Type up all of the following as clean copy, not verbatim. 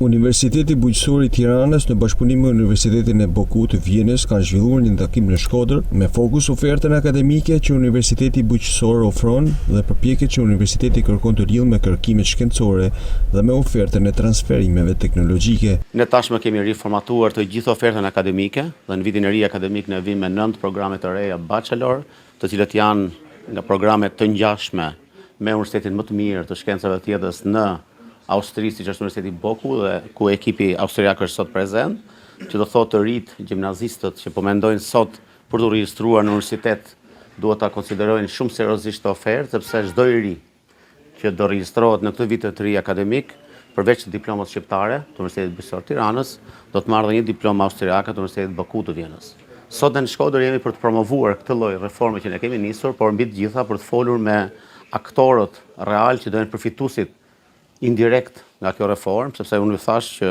Universiteti Bujqësor i Tiranës në bashkëpunim me Universitetin e Boku të Vjenës kanë zhvilluar një takim në Shkodër me fokus ofertën akademike që Universiteti Bujqësor ofron dhe përpjekjet që Universiteti kërkon të lidhë me kërkimet shkencore dhe me ofertën e transferimeve teknologjike. Ne tashmë kemi riformatuar të gjithë ofertën akademike dhe në vitin e ri akademik ne vim me 9 programe të reja bachelor, të cilët janë nga programe të ngjashme me Universitetin më të mirë të shkencave të jetës në Austri, siç është Universiteti Boku dhe ku ekipi austriak është sot prezent, që do thotë të rit gjimnazistët që po mendojnë sot për të regjistruar në universitet duhet ta konsiderojnë shumë seriozisht ofertë, sepse çdo i ri që do regjistrohet në këtë vit të ri akademik, përveç diplomës shqiptare të Universitetit Bujqësor Tiranës, do të marrë dhe një diplomë austriake të Universitetit Boku të Vjenës. Sot në Shkodër jemi për të promovuar këtë lloj reforme që ne kemi nisur, por mbi të gjitha për të folur me aktorët real që do jenë përfituesit indirekt nga kjo reformë, sepse unë ju thash që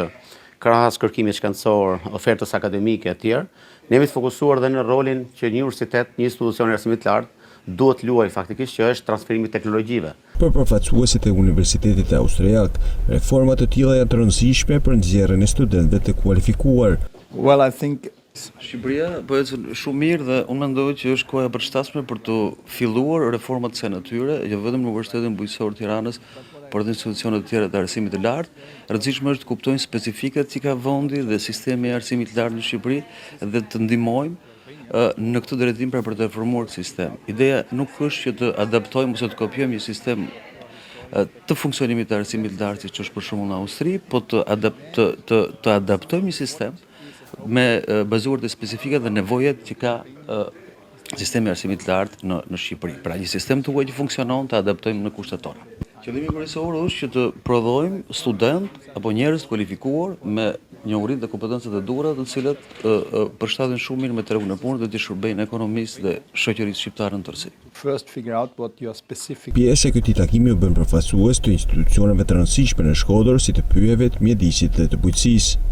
krahas kërkimit shkencor, ofertës akademike e tjerë, ne jemi të fokusuar dhe në rolin që një universitet, një institucion i arsimit të lartë duhet luajë faktikisht, që është transferimi i teknologjive. Për përfaqësuesit e Universitetit Austriak, reforma të tilla janë të rëndësishme për nxjerrjen e studentëve të kualifikuar. Well, I think Shqipëria bëhet shumë mirë dhe unë mendoj që është koha e përshtatshme për të filluar reformat së natyre, jo vetëm në Universitetin Bujqësor Tiranës, por edhe institucionet të tjera të arsimit të lartë. Rëndësishme është të kuptojmë specifikat që ka vendi dhe sistemi i arsimit të lartë në Shqipëri dhe të ndihmojmë në këtë drejtim për të reformuar këtë sistem. Ideja nuk është që të adaptojmë ose të kopjojmë një sistem të funksionimit të arsimit të lartë siç është për shembull në Austri, po të adaptojmë një sistem me bazuar të specifikat dhe nevojat që ka sistemi i arsimit të lartë në Shqipëri. Pra një sistem të huaj që funksionon të adaptojmë në kushtet tona. Qëllimi kryesor është që të prodhojmë student apo njerëz të kualifikuar me njohuritë dhe kompetencat e duhura, të cilët përshtaten shumë mirë me tregun e punës dhe të shërbejnë ekonomisë dhe shoqërisë shqiptare në tërësi. Pjesë e këtij takimi u bën përfaqësues të institucioneve të rëndësishme në Shkodër si të pyjeve, të mjedisit dhe të bujqësisë.